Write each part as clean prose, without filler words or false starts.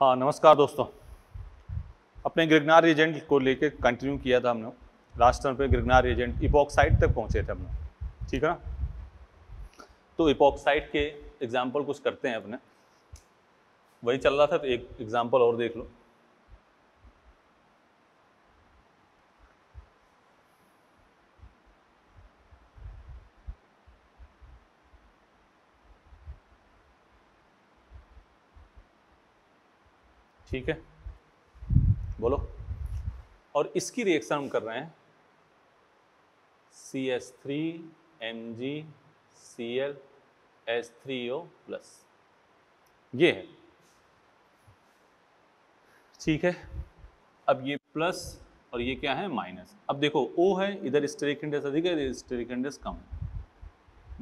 हाँ नमस्कार दोस्तों। अपने ग्रिग्नार रिएजेंट को लेके कंटिन्यू किया था हमने। लास्ट टर्म पे ग्रिग्नार रिएजेंट इपॉक्साइड तक पहुंचे थे हमने, ठीक है ना। तो इपॉक्साइड के एग्जाम्पल कुछ करते हैं अपने, वही चल रहा था तो एक एग्जाम्पल और देख लो। ठीक है, बोलो। और इसकी रिएक्शन हम कर रहे हैं CH3MgClH3O+, ये है। ठीक है, अब ये प्लस और ये क्या है माइनस। अब देखो O है, इधर स्टेरिक इंडेक्स अधिक है, इधर स्टेरिक इंडेक्स कम है,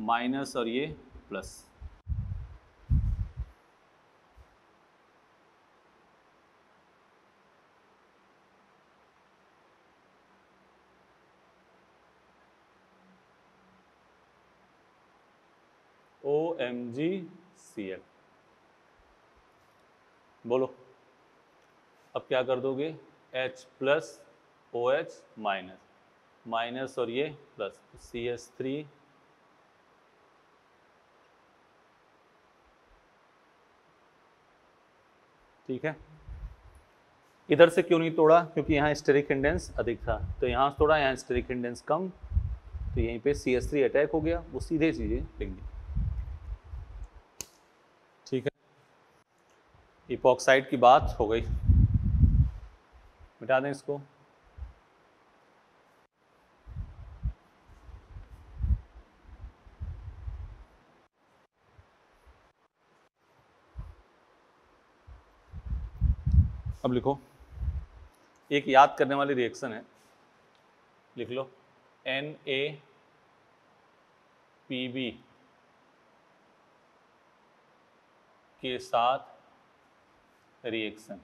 माइनस और ये प्लस। OMgCl, बोलो अब क्या कर दोगे, H plus OH minus, minus और ये प्लस, CH3 ठीक है। इधर से क्यों नहीं तोड़ा, क्योंकि यहाँ स्टेरिक इंडेंस अधिक था, तो यहाँ तोड़ा, यहाँ स्टेरिक इंडेंस कम, तो यहीं पे CH3 अटैक हो गया, वो सीधे चीजें लिख दी। ठीक है, इपॉक्साइड की बात हो गई, मिटा दें इसको। अब लिखो, एक याद करने वाली रिएक्शन है, लिख लो NaPb के साथ reaction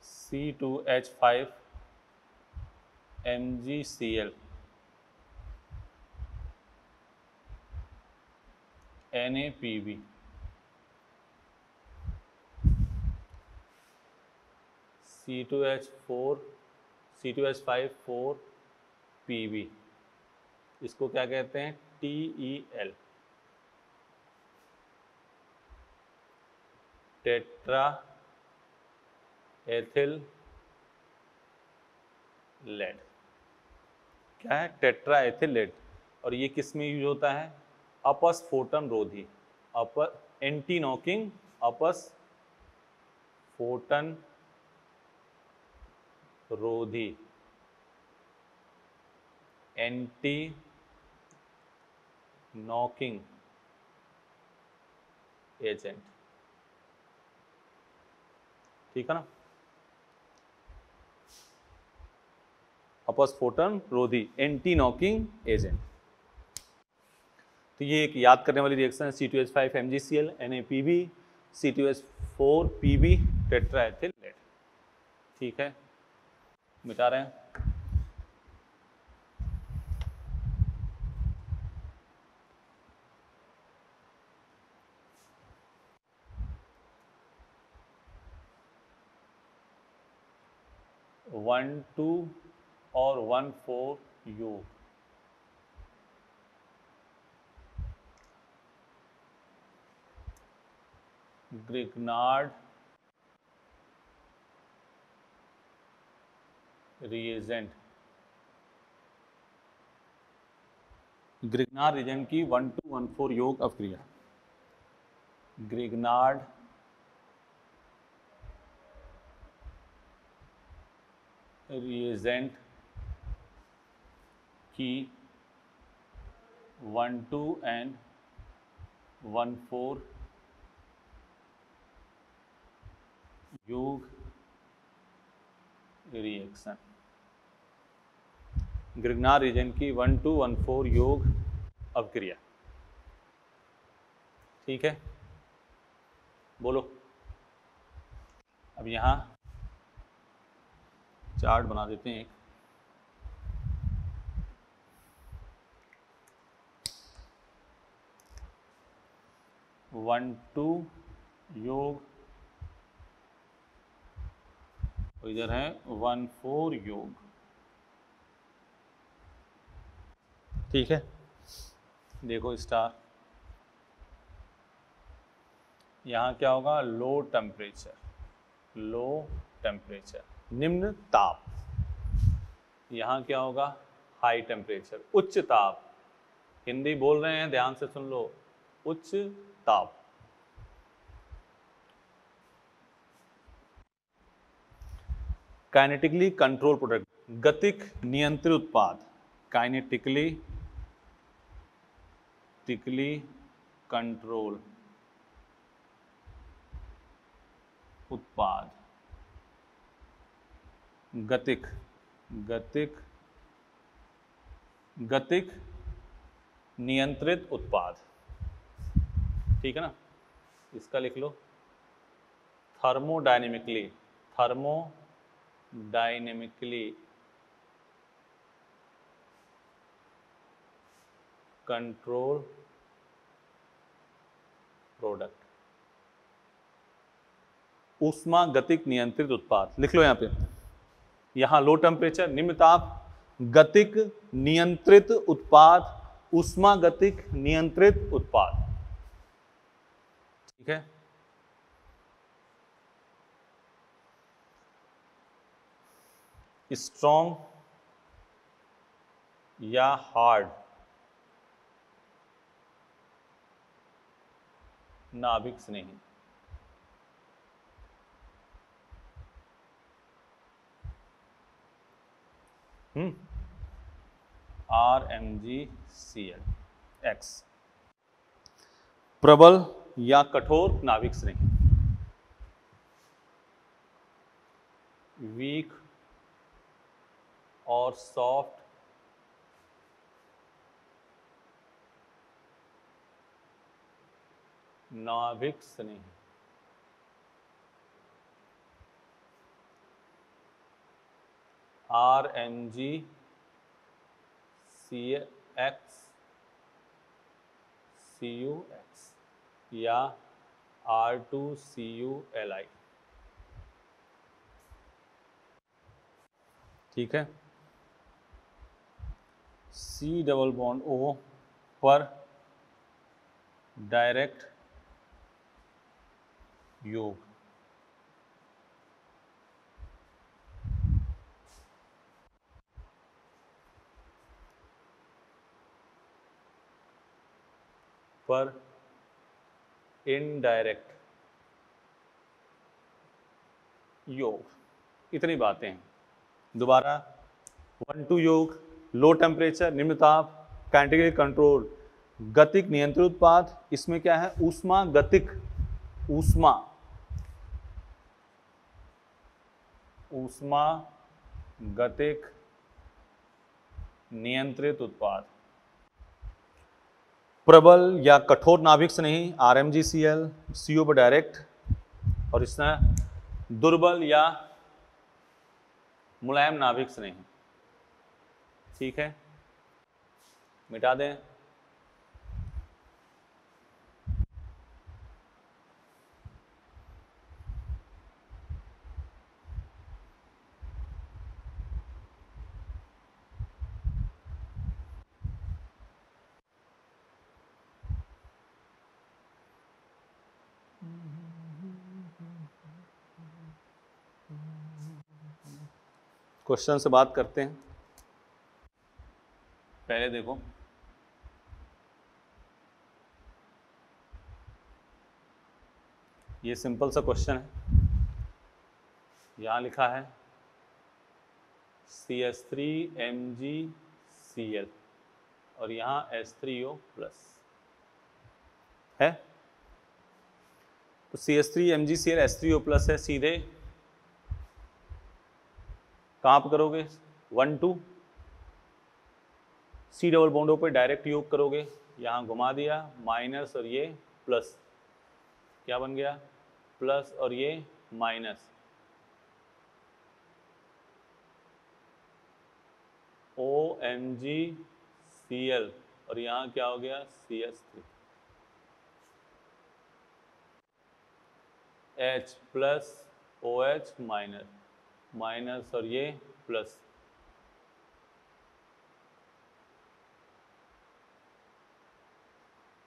C2H5MgCl NaPb C2H5 Pb, इसको क्या कहते हैं, TeL, टेट्रा एथिल लेड। क्या है, टेट्रा एथिल लेड। और ये किस में यूज होता है, अपस्फोटन रोधी, एंटी नॉकिंग अपस्फोटन रोधी, एंटी नॉकिंग एजेंट, ठीक है ना। अपस्फोटन रोधी, एंटी नॉकिंग एजेंट। तो ये एक याद करने वाली रिएक्शन है, C2H5MgCl NaPb C2H4Pb tetraethyl lead. ठीक है, मिटा रहे हैं। वन टू और 1,4 योग, ग्रिग्नार्ड रिएजेंट, ग्रिग्नार्ड रिएजेंट की 1,2,1,4 योग अवक्रिया, ग्रिग्नार्ड रिएजेंट की 1,2 and 1,4 योग रिएक्शन, ग्रिग्नार्ड रिएजेंट की 1,2,1,4 योग अवक्रिया। ठीक है, बोलो। अब यहाँ चार्ट बना देते हैं एक, 1,2 योग, इधर है 1,4 योग। ठीक है, देखो स्टार, यहाँ क्या होगा, लो टेम्परेचर, लो टेम्परेचर, निम्न ताप। यहाँ क्या होगा, हाई टेम्परेचर, उच्च ताप। हिंदी बोल रहे हैं, ध्यान से सुन लो, उच्च ताप। काइनेटिकली कंट्रोल प्रोडक्ट, गतिक नियंत्रित उत्पाद, काइनेटिकली कंट्रोल उत्पाद, गतिक नियंत्रित उत्पाद। ठीक है ना, इसका लिख लो, थर्मोडायनेमिकली कंट्रोल प्रोडक्ट, ऊष्मागतिक नियंत्रित उत्पाद। लिख लो यहाँ पे, यहाँ लो टेम्परेचर, निम्न ताप, गतिक नियंत्रित उत्पाद, ऊष्मागतिक नियंत्रित उत्पाद। ठीक है, स्ट्रॉन्ग या हार्ड नाभिक स्नेही, RMgCl। प्रबल या कठोर नाभिक स्नेही, वीक और सॉफ्ट नाभिक स्नेही, RMgCX या R2CuLi। ठीक है, C डबल बॉन्ड O पर डायरेक्ट योग, पर इनडायरेक्ट योग। इतनी बातें हैं। दोबारा, 1,2 योग, लो टेम्परेचर, निम्न ताप, काइनेटिकली कंट्रोल, गतिक नियंत्रित उत्पाद। इसमें क्या है, ऊष्मागतिक, ऊष्मागतिक नियंत्रित उत्पाद। प्रबल या कठोर नाभिक से नहीं, RMgCl, CO पर डायरेक्ट। और इसमें दुर्बल या मुलायम नाभिक से नहीं। ठीक है, मिटा दें। क्वेश्चन से बात करते हैं। पहले देखो, ये सिंपल सा क्वेश्चन है। यहां लिखा है CH3MgCl और यहां H3O प्लस है। तो CH3MgCl H3O प्लस है, सीधे कहाँ पर करोगे, 1,2 C डबल बॉन्डों पे डायरेक्ट योग करोगे। यहाँ घुमा दिया, माइनस और ये प्लस, क्या बन गया, प्लस और ये माइनस, OMgCl और यहाँ क्या हो गया, CH3। H plus OH minus, minus और ये प्लस,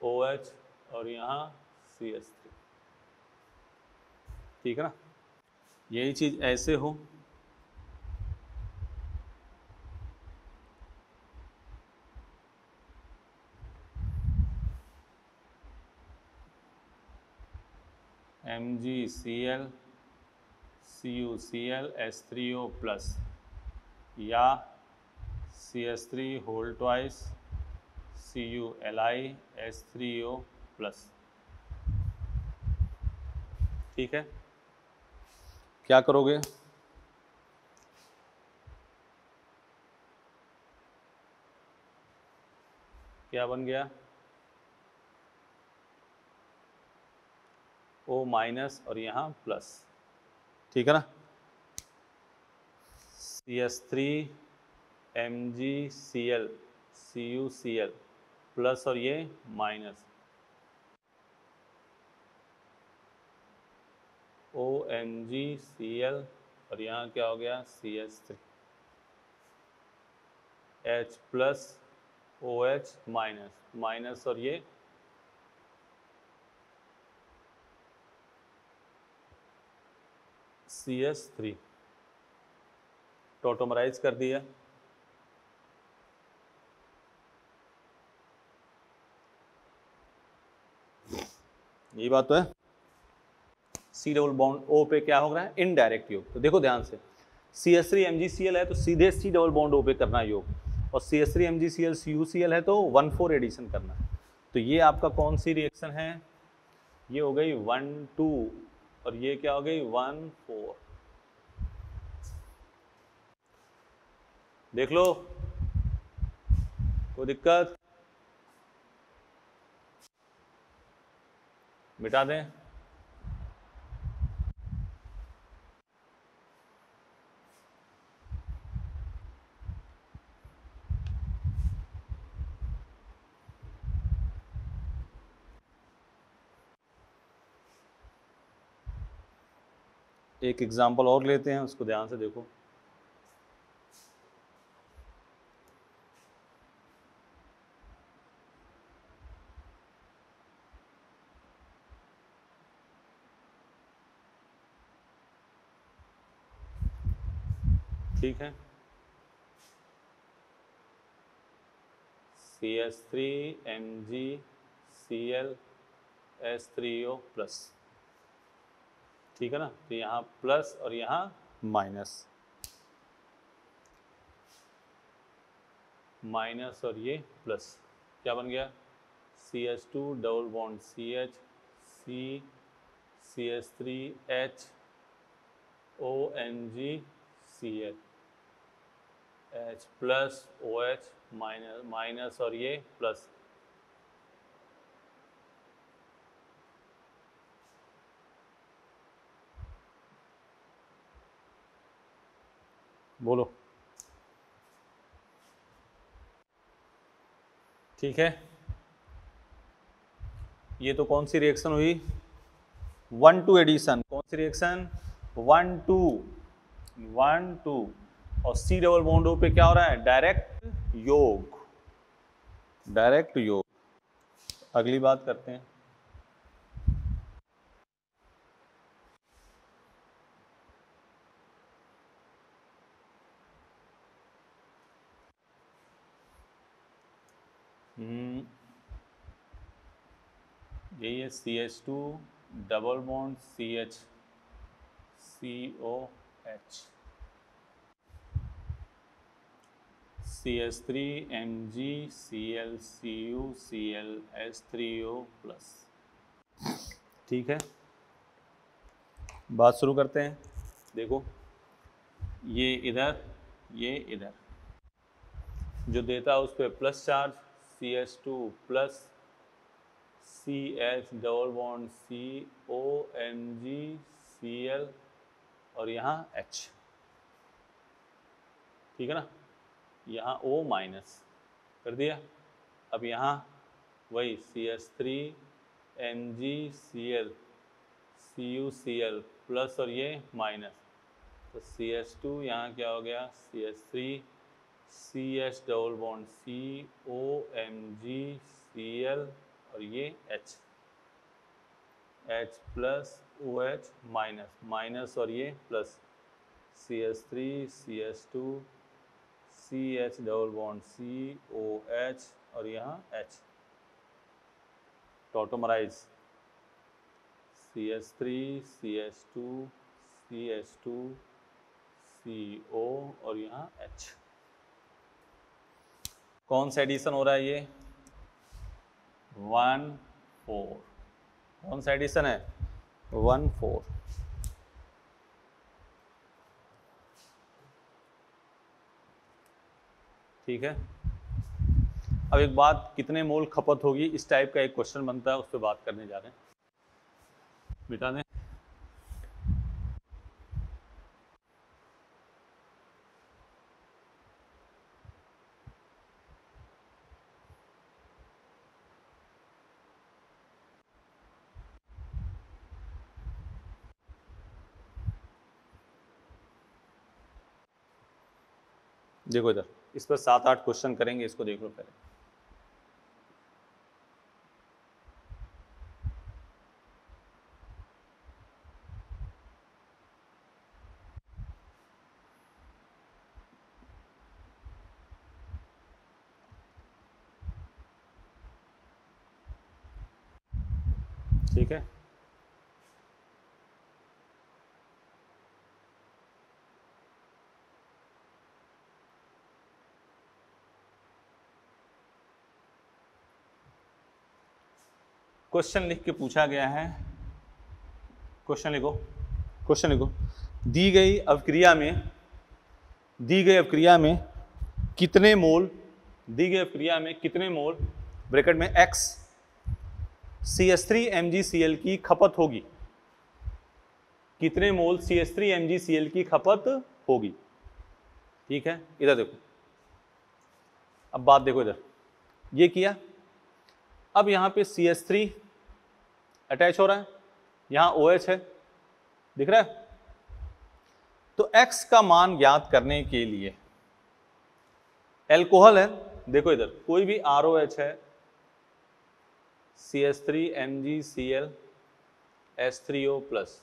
OH और यहाँ CH3। ठीक है ना, यही चीज ऐसे हो, MgCl CuCl H3O प्लस, या CH3 whole twice CuLi H3O plus. ठीक है, क्या करोगे? क्या बन गया? O माइनस और यहाँ प्लस। ठीक है ना, CH3 MgCl CuCl प्लस और ये माइनस, OMgCl और यहाँ क्या हो गया? CH3, H plus OH minus, minus और ये CH3, टोटोमराइज कर दिया। यही बात तो है। C डबल बॉन्ड O पे क्या हो रहा है? इनडायरेक्ट योग। तो देखो ध्यान से, CH3 MgCl है तो सीधे C डबल बॉन्ड O पे करना योग, और CH3 MgCl CuCl है तो 1,4 एडिशन करना है। तो ये आपका कौन सी रिएक्शन है? ये हो गई 1,2 और ये क्या हो गई? 1,4। देख लो, कोई दिक्कत? मिटा दें? एक एग्जांपल और लेते हैं, उसको ध्यान से देखो। ठीक है, CH3 MgCl H3O प्लस। ठीक है ना, तो यहाँ प्लस और यहाँ माइनस, माइनस और ये प्लस, क्या बन गया? CH2 double bond CH C CH3H OMgCl H plus OH minus, minus और ये प्लस, बोलो। ठीक है, ये तो कौन सी रिएक्शन हुई? 1,2 एडिशन। कौन सी रिएक्शन? 1,2 1,2। और C डबल बॉन्ड O पे क्या हो रहा है? डायरेक्ट योग, डायरेक्ट योग। अगली बात करते हैं। यही है CH2 double bond CH COH CH3 MgCl CuCl H3O plus. ठीक है, बात शुरू करते हैं। देखो, ये इधर, ये इधर, जो देता है उस पर plus charge, CH2 plus CH double bond COMgCl और यहाँ H। ठीक है ना, यहाँ O माइनस कर दिया। अब यहाँ वही CH3 MgCl CuCl प्लस और ये माइनस, तो CH2 यहाँ क्या हो गया CH3, CH double bond COMgCl और ये H, H plus OH minus, minus और ये plus CH3 CH2 CH double bond COH और यहाँ H, टॉटोमराइज CH3 CH2 CH2 CO और यहाँ H। कौन सा एडिशन हो रहा है ये 1 4, कौन सा एडिशन है 1 4। ठीक है, अब एक बात, कितने मोल खपत होगी, इस टाइप का एक क्वेश्चन बनता है, उस पर बात करने जा रहे हैं, मिटा दें। देखो इधर, इस पर 7-8 क्वेश्चन करेंगे, इसको देख लो पहले। ठीक है, क्वेश्चन लिख के पूछा गया है, क्वेश्चन लिखो, क्वेश्चन लिखो, दी गई अभिक्रिया में कितने मोल, दी गई अभिक्रिया में कितने मोल ब्रैकेट में X CH3 MgCl की खपत होगी, कितने मोल CH3 MgCl की खपत होगी। ठीक है, इधर देखो, अब बात देखो, इधर ये किया, अब यहां पे CH3 अटैच हो रहा है, यहां OH है, दिख रहा है, तो X का मान ज्ञात करने के लिए, एल्कोहल है, देखो इधर कोई भी ROH है, CH3 MgCl H3O प्लस,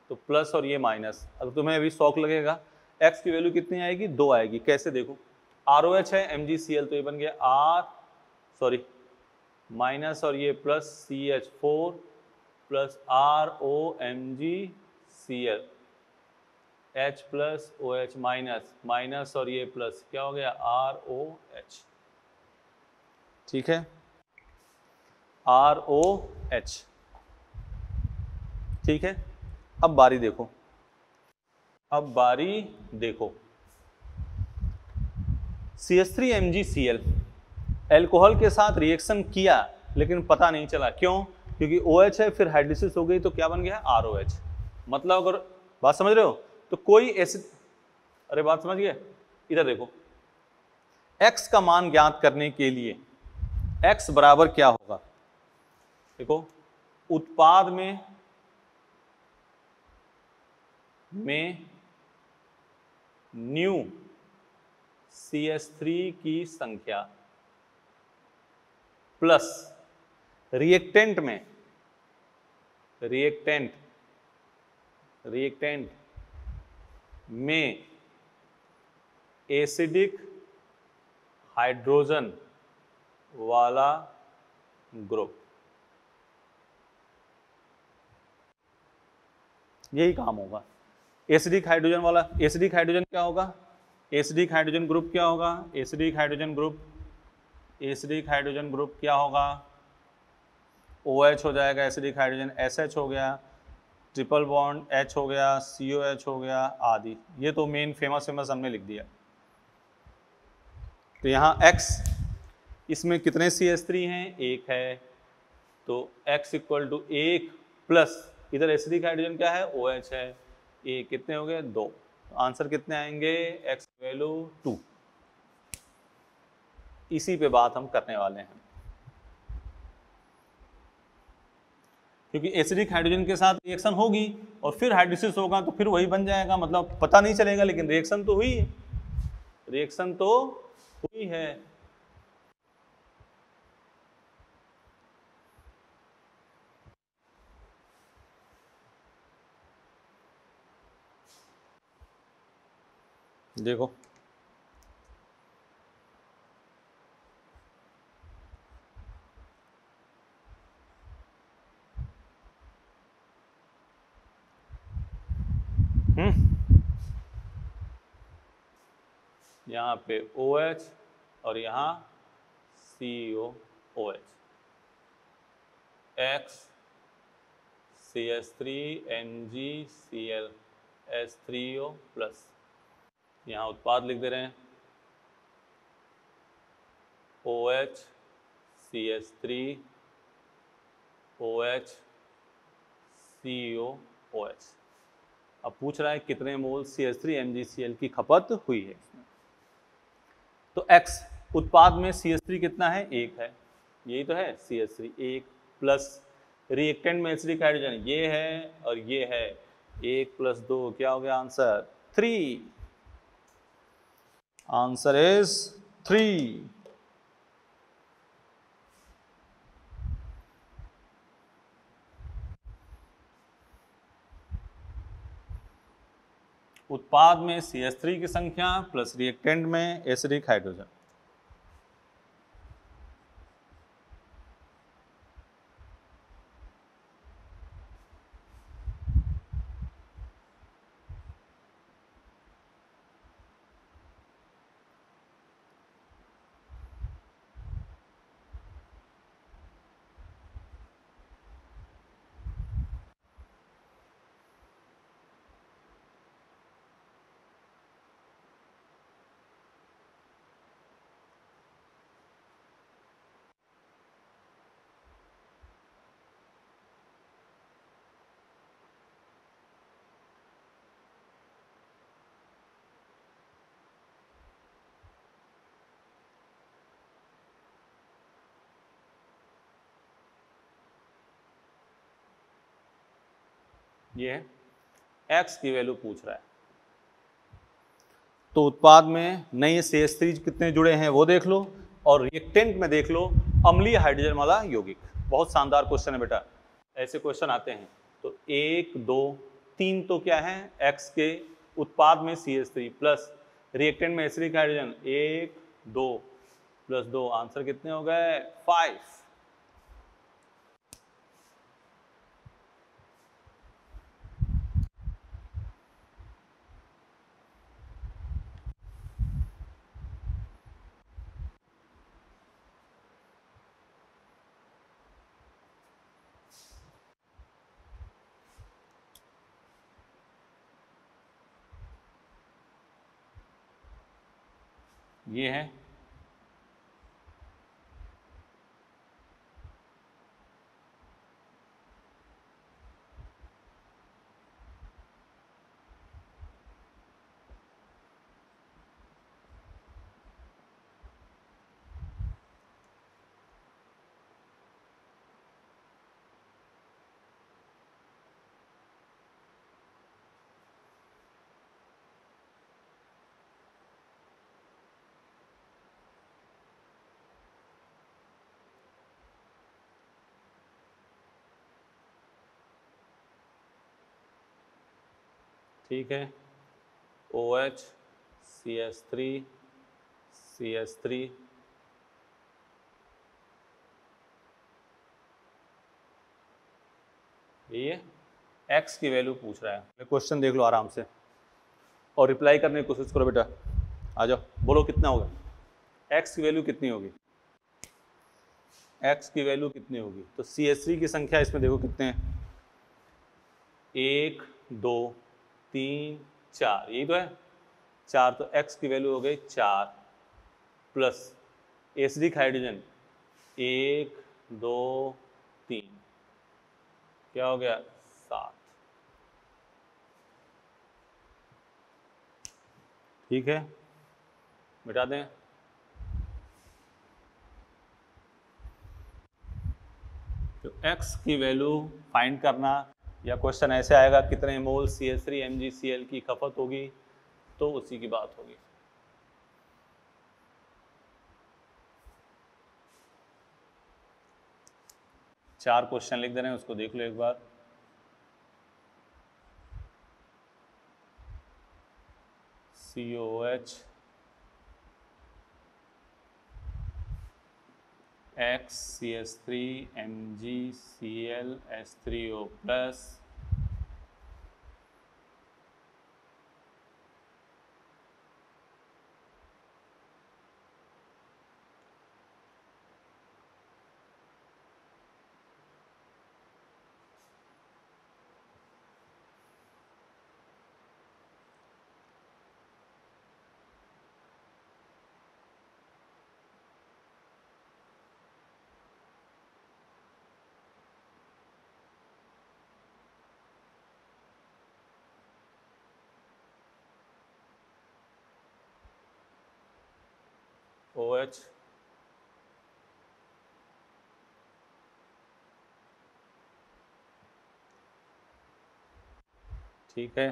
तो प्लस और ये माइनस, अब तुम्हें अभी शौक लगेगा X की वैल्यू कितनी आएगी 2 आएगी, कैसे देखो, ROH है MgCl, तो ये बन गया माइनस और ये plus CH4 plus ROMgCl, H plus OH minus, minus और ये प्लस, क्या हो गया ROH। ठीक है, ROH। ठीक है, अब बारी देखो, अब बारी देखो, CH3 MgCl एल्कोहल के साथ रिएक्शन किया लेकिन पता नहीं चला, क्यों, क्योंकि OH है, फिर हाइड्रोलिसिस हो गई, तो क्या बन गया ROH। मतलब अगर बात समझ रहे हो, तो कोई एसिड, अरे बात समझ गए, इधर देखो, X का मान ज्ञात करने के लिए X बराबर क्या होगा, देखो उत्पाद में न्यू CH3 की संख्या प्लस रिएक्टेंट में एसिडिक हाइड्रोजन वाला ग्रुप, यही काम होगा। एसिडिक हाइड्रोजन वाला, एसिडिक हाइड्रोजन क्या होगा, एसिडिक हाइड्रोजन ग्रुप क्या होगा, एसिडिक हाइड्रोजन ग्रुप क्या होगा, OH हो जाएगा, एसिडिक हाइड्रोजन SH हो गया, ट्रिपल बॉन्ड H हो गया, COH हो गया आदि, ये तो मेन फेमस हमने लिख दिया। तो यहाँ X, इसमें कितने CH3 हैं, 1 है, तो X इक्वल टू 1 प्लस इधर एसिडिक हाइड्रोजन क्या है OH है, ये कितने हो गए 2, आंसर कितने आएंगे X वैल्यू 2। इसी पे बात हम करने वाले हैं। क्योंकि एसिडिक हाइड्रोजन के साथ रिएक्शन होगी और फिर हाइड्रोलिसिस होगा तो फिर वही बन जाएगा, मतलब पता नहीं चलेगा लेकिन रिएक्शन तो हुई है, रिएक्शन तो हुई है। देखो यहाँ पे OH और यहाँ COOH, X CH3 NgCl H3O plus, यहाँ उत्पाद लिख दे रहे हैं OH CH3 OH COOH। अब पूछ रहा है कितने मोल CH3 MgCl की खपत हुई है। तो X उत्पाद में CH3 कितना है, 1 है, यही तो है CH3 1, प्लस रिएक्टेंट में एसिडिक हाइड्रोजन ये है और ये है, 1 + 2 क्या हो गया आंसर 3, आंसर इज 3। उत्पाद में CH3 की संख्या प्लस रिएक्टेंट में एसिडिक हाइड्रोजन। ये है, X की वैल्यू पूछ रहा है। तो उत्पाद में नए CH3 कितने जुड़े हैं वो देख लो, और रिएक्टेंट में देख लो अम्लीय हाइड्रोजन वाला यौगिक। बहुत शानदार क्वेश्चन है बेटा, ऐसे क्वेश्चन आते हैं। तो 1 2 3 तो क्या है, X के उत्पाद में CH3 प्लस रिएक्टेंट में एसिडिक हाइड्रोजन, 1 2 + 2, आंसर कितने हो गए 5। ये है ठीक है, OH CH3 CH3 ये X की वैल्यू पूछ रहा है। क्वेश्चन देख लो आराम से और रिप्लाई करने की कोशिश करो बेटा, आ जाओ बोलो कितना होगा, X की वैल्यू कितनी होगी, X की वैल्यू कितनी होगी। तो CH3 की संख्या इसमें देखो कितने हैं, 1 2 3 4, यही तो है 4, तो X की वैल्यू हो गई 4 प्लस एसिडिक हाइड्रोजन 1 2 3, क्या हो गया 7। ठीक है, मिटा दें। तो X की वैल्यू फाइंड करना, या क्वेश्चन ऐसे आएगा कितने मोल CH3 MgCl की खपत होगी, तो उसी की बात होगी। चार क्वेश्चन लिख दे रहे हैं, उसको देख लो एक बार। COH X CH3 MgCl H3O plus OH ठीक है।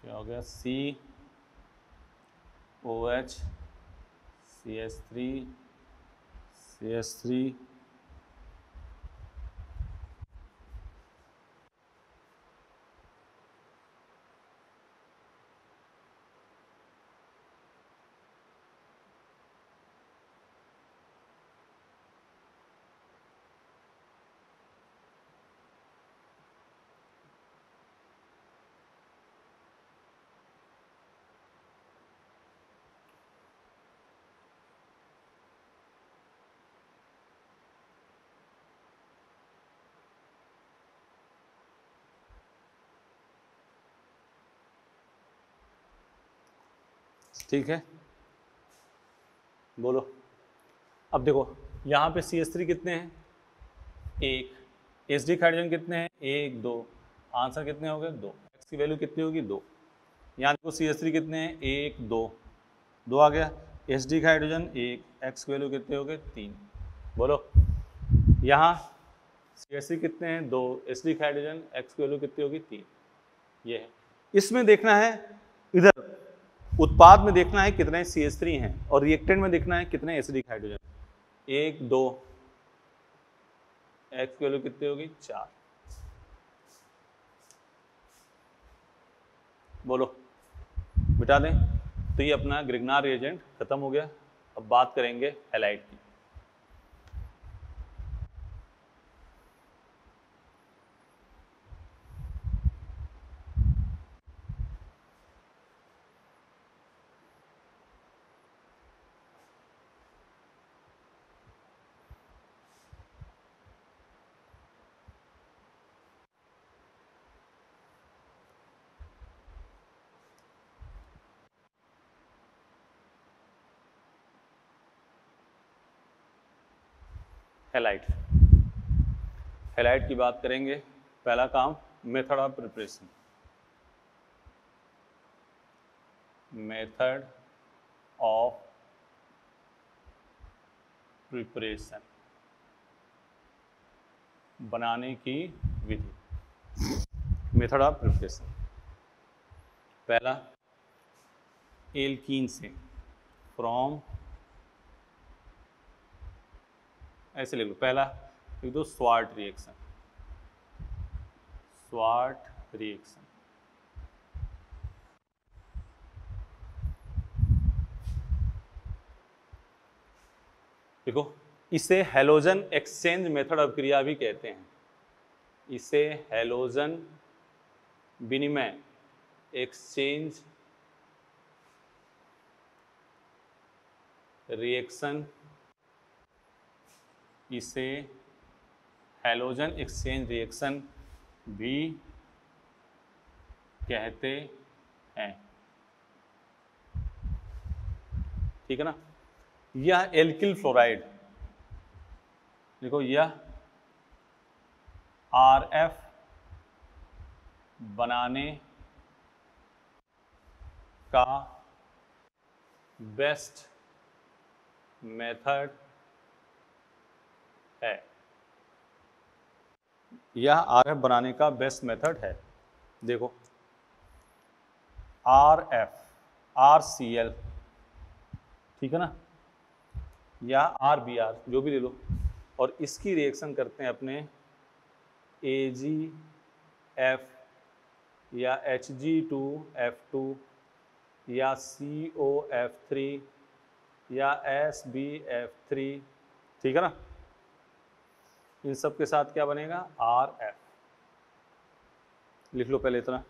क्या हो गया, COH CH3 ठीक है, बोलो। अब देखो यहाँ पे CH3 कितने हैं, एक। एसडी हाइड्रोजन कितने हैं, एक दो। आंसर कितने हो गए, दो। एक्स की वैल्यू कितनी होगी, दो। यहाँ देखो CH3 कितने हैं, एक दो, दो आ गया। एसडी हाइड्रोजन एक, एक्स की वैल्यू कितने हो गए, तीन। बोलो यहाँ CH3 कितने हैं, दो। एसडी हाइड्रोजन एक्स की वैल्यू कितनी होगी, तीन। ये है। इसमें देखना है, इधर उत्पाद में देखना है कितने CH3 हैं, और रिएक्टेंट में देखना है कितने एसिडिक हाइड्रोजन। एक दो, एक्स की वैल्यू कितनी होगी, चार। बोलो, मिटा दें। तो ये अपना ग्रिग्नार रिएजेंट खत्म हो गया। अब बात करेंगे हैलाइड की। हैलाइड, हैलाइड की बात करेंगे। पहला काम, method of preparation. Method of preparation, बनाने की विधि। मेथड ऑफ प्रिपरेशन, पहला एल्कीन से, फ्रॉम, ऐसे लिख लो। पहला लिख दो स्वार्ट रिएक्शन, स्वार्ट रिएक्शन। देखो, इसे हैलोजन एक्सचेंज मेथड ऑफ क्रिया भी कहते हैं। इसे हैलोजन विनिमय, एक्सचेंज रिएक्शन, इसे हैलोजन एक्सचेंज रिएक्शन भी कहते हैं। ठीक है ना। यह एल्किल फ्लोराइड, देखो यह RF बनाने का बेस्ट मेथड है। यह RF बनाने का बेस्ट मेथड है। देखो RF RCl, ठीक है ना, या RBr जो भी ले लो, और इसकी रिएक्शन करते हैं अपने AgF या Hg2F2 या COF3 या SbF3, ठीक है ना। इन सब के साथ क्या बनेगा? RF। लिख लो पहले इतना।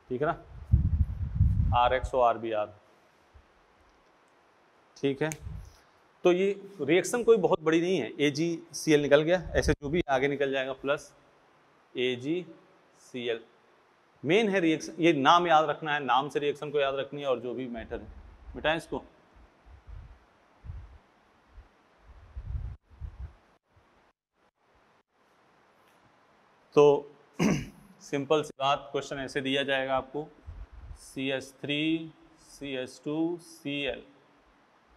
ठीक है ना, RX और RBr, ठीक है। तो ये रिएक्शन कोई बहुत बड़ी नहीं है, AgCl निकल गया, ऐसे जो भी आगे निकल जाएगा प्लस AgCl। मेन है रिएक्शन, ये नाम याद रखना है, नाम से रिएक्शन को याद रखनी है, और जो भी मैटर है मिटाएं इसको। तो सिंपल सी बात, क्वेश्चन ऐसे दिया जाएगा आपको, CH3 CH2 Cl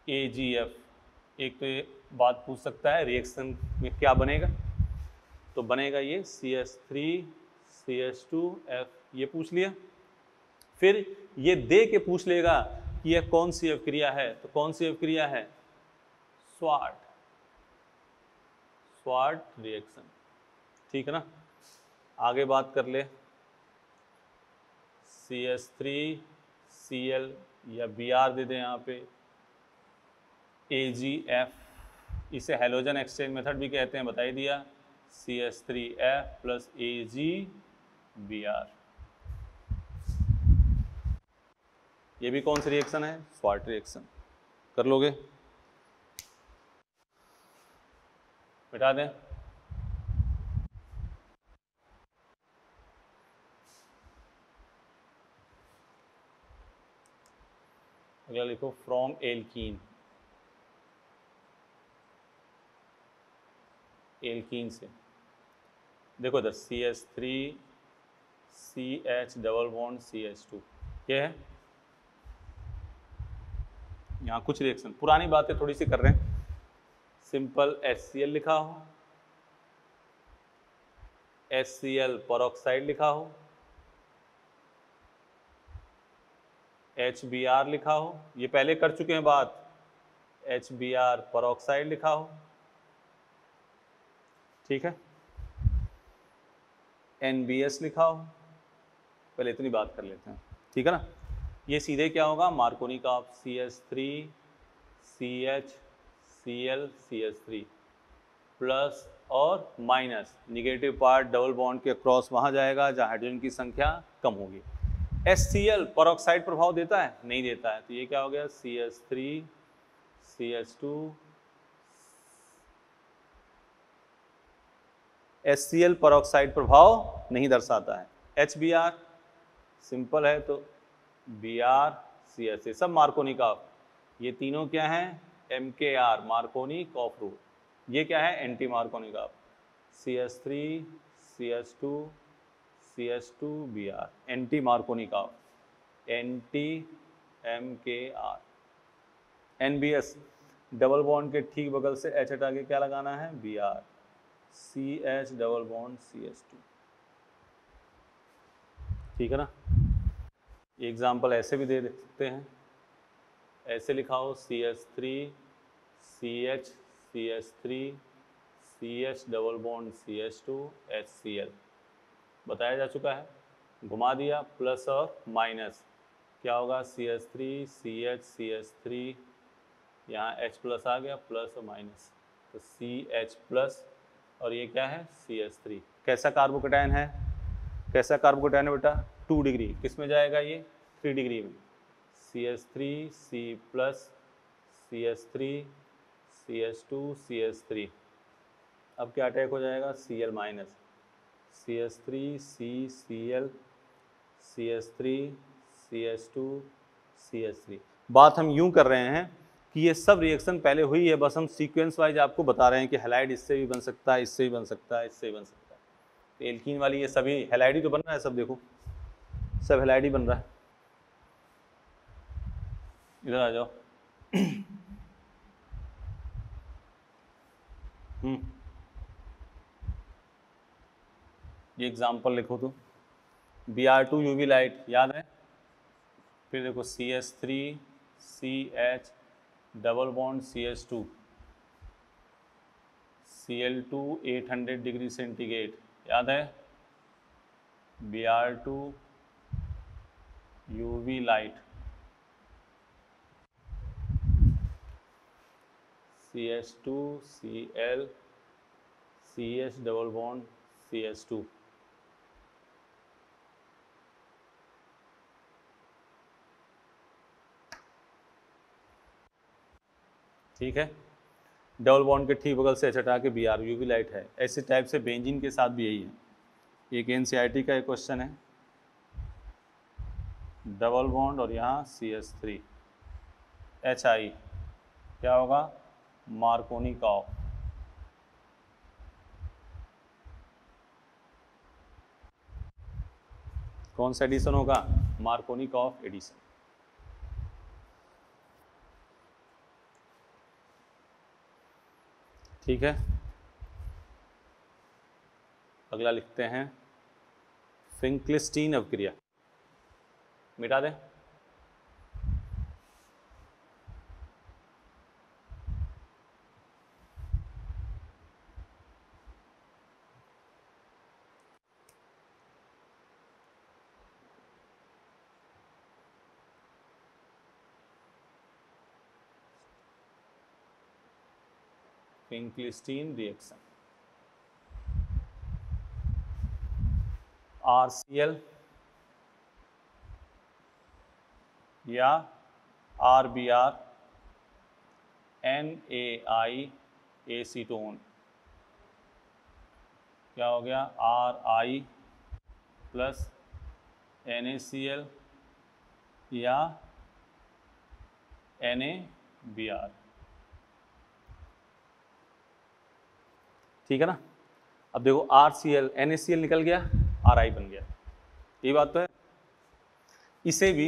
AgF। एक तो ये बात पूछ सकता है रिएक्शन में क्या बनेगा, तो बनेगा ये CH3 CH2F, ये पूछ लिया। फिर ये दे के पूछ लेगा कि यह कौन सी अभिक्रिया है, तो कौन सी अभिक्रिया है? स्वार्ट रिएक्शन, ठीक है ना। आगे बात कर ले, CH3Cl या Br दे दें यहाँ पे, AgF, इसे हैलोजन एक्सचेंज मेथड भी कहते हैं, बता ही दिया, CH3F प्लस AgBr। ये भी कौन सी रिएक्शन है? Sword reaction. कर लोगे? मिटा दें। अगला लिखो फ्रॉम एल्कीन, एल्कीन से। देखो इधर CH3 CH double bond CH2, ये है। यहाँ कुछ रिएक्शन पुरानी बातें थोड़ी सी कर रहे हैं। सिंपल HCl लिखा हो, HCl परऑक्साइड लिखा हो, HBr लिखा हो, ये पहले कर चुके हैं बात, HBr परऑक्साइड लिखा हो, ठीक है। NBS लिखा हो, पहले इतनी बात कर लेते हैं, ठीक है ना। ये सीधे क्या होगा? मार्कोनी का CH3 CH Cl CH3 plus और minus, negative part double bond के क्रॉस वहां जाएगा जहां हाइड्रोजन की संख्या कम होगी। HCl परऑक्साइड प्रभाव देता है? नहीं देता है, तो ये क्या हो गया? CH3 CH2 HCl परऑक्साइड प्रभाव नहीं दर्शाता है। HBr सिंपल है, तो Br CH, सब मार्कोनी का। ये तीनों क्या है? MKR मार्कोनी कॉफ रूल। ये क्या है? एंटी मार्कोनी का। CH3 CH2 CH2 Br anti Markovnikov का, anti MKR। NBS double bond के ठीक बगल से H हटा के क्या लगाना है? Br CH double bond CH2, ठीक है ना। एग्जाम्पल ऐसे भी दे सकते हैं, ऐसे लिखा हो CH3 CH CH3 CH double bond CH2 HCl, बताया जा चुका है, घुमा दिया प्लस और माइनस, क्या होगा? CH3 CH CH3, यहाँ H प्लस आ गया, प्लस और माइनस, तो CH प्लस, और ये क्या है? CH3। कैसा कार्बोकेटायन है? कैसा कार्बोकेटायन है बेटा? 2 डिग्री। किस में जाएगा ये? 3 डिग्री में। CH3 C plus CH3 CH2 CH3, अब क्या अटैक हो जाएगा? Cl minus, CH3 C Cl CH3 CH2 CH3। बात हम यूं कर रहे हैं कि ये सब रिएक्शन पहले हुई है, बस हम सीक्वेंस वाइज आपको बता रहे हैं कि हैलाइड इससे भी बन सकता है, इससे भी बन सकता है, इससे भी बन सकता है। तो एल्कीन वाली ये सभी हैलाइड ही तो बन रहा है, सब देखो सब हैलाइड ही बन रहा है। इधर आ जाओ। ये एग्जाम्पल लिखो तो Br2 UV लाइट याद है, फिर देखो CH3 CH double bond CH2 Cl2 800 degree centigrade याद है, Br2 UV light CH2 Cl CH double bond CH2। ठीक है, डबल बॉन्ड के ठीक बगल से हटा के Br UV लाइट है। ऐसे टाइप से बेंजीन के साथ भी यही है। एक NCERT का एक क्वेश्चन है, डबल बॉन्ड और यहाँ CH3 HI क्या होगा, मार्कोनिकॉव। कौन सा एडिशन होगा, मार्कोनिकॉव एडिशन। ठीक है, अगला लिखते हैं फिंकलिस्टीन अभिक्रिया, मिटा दें। फिंकलिस्टीन रिएक्शन, RCl या RBr NaI एसीटोन क्या हो गया, Ri प्लस NaCl या NaBr। ठीक है ना। अब देखो RCl NaCl निकल गया, Ri बन गया, ये बात तो है। इसे भी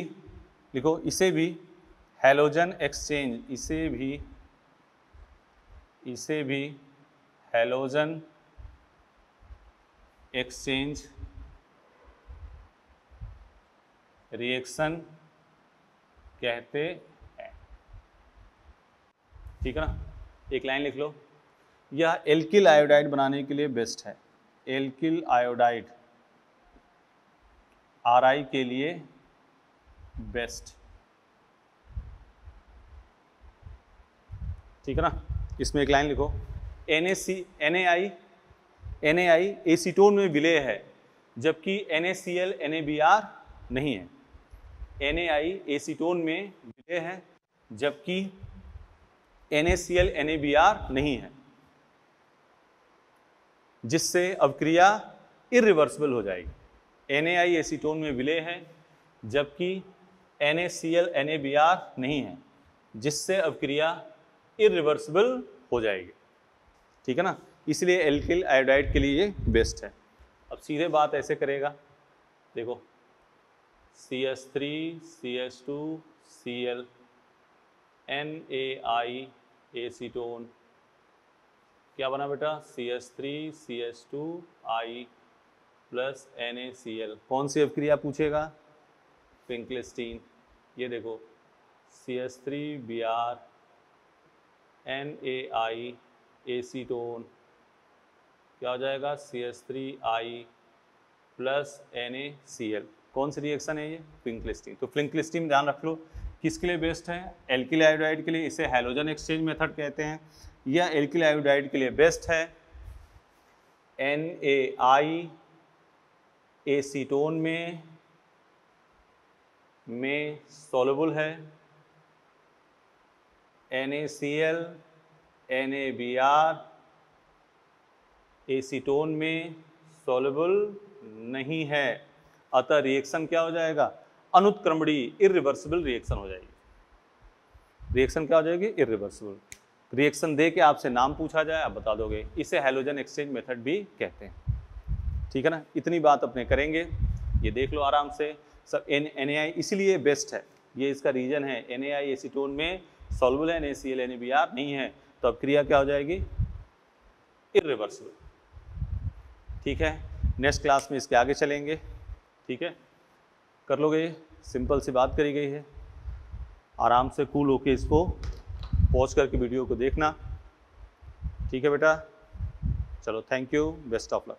लिखो, इसे भी हैलोजन एक्सचेंज, इसे भी हैलोजन एक्सचेंज रिएक्शन कहते हैं। ठीक है ना, एक लाइन लिख लो, यह एल्किल आयोडाइड बनाने के लिए बेस्ट है। एल्किल आयोडाइड Ri के लिए बेस्ट। ठीक है ना, इसमें एक लाइन लिखो, NaI एसीटोन में विलेय है, जबकि NaCl NaBr नहीं है। NaI एसीटोन में विलेय है, जबकि NaCl NaBr नहीं है, जिससे अभिक्रिया इरिवर्सिबल हो जाएगी। NaI एसीटोन में विलेय है, जबकि NaCl NaBr नहीं है, जिससे अभिक्रिया इरिवर्सिबल हो जाएगी। ठीक है ना, इसलिए एल्किल आयोडाइड के लिए ये बेस्ट है। अब सीधे बात ऐसे करेगा, देखो CH3 CH2 Cl NaI acetone क्या बना बेटा, CH3 CH2I प्लस NaCl। कौन सी अभिक्रिया पूछेगा, फिंकलिस्टीन। ये देखो CH3Br NaI एसीटोन क्या हो जाएगा, CH3I प्लस NaCl। कौन सी रिएक्शन है ये, फिंकलिस्टीन। तो फिंकलिस्टीन ध्यान रख लो किसके लिए बेस्ट है, एल्किल आयोडाइड के लिए। इसे हैलोजन एक्सचेंज मेथड कहते हैं। यह एल्किल आयोडाइड के लिए बेस्ट है। NaI एसीटोन में सॉल्युबल है, NaCl NaBr एसीटोन में सॉल्युबल नहीं है। अतः रिएक्शन क्या हो जाएगा, अनुत्क्रमणीय इरिवर्सिबल रिएक्शन हो जाएगी। रिएक्शन क्या हो जाएगी? इरिवर्सिबल। रिएक्शन दे के आपसे नाम पूछा जाए, आप बता दोगे। इसे हैलोजन एक्सचेंज मेथड भी कहते हैं। ठीक है ना, इतनी बात अपने करेंगे, ये देख लो आराम से। सर NaI इसीलिए बेस्ट है, ये इसका रीजन है। NaI एसीटोन में सॉल्युबल है, NaCl NaBr नहीं है, तो अब क्रिया क्या हो जाएगी? इरिवर्सिबल। ठीक है, नेक्स्ट क्लास में इसके आगे चलेंगे। ठीक है, कर लोगे? ये सिंपल सी बात करी गई है। आराम से कूल होके इसको पॉज करके वीडियो को देखना। ठीक है बेटा, चलो thank you, best of luck.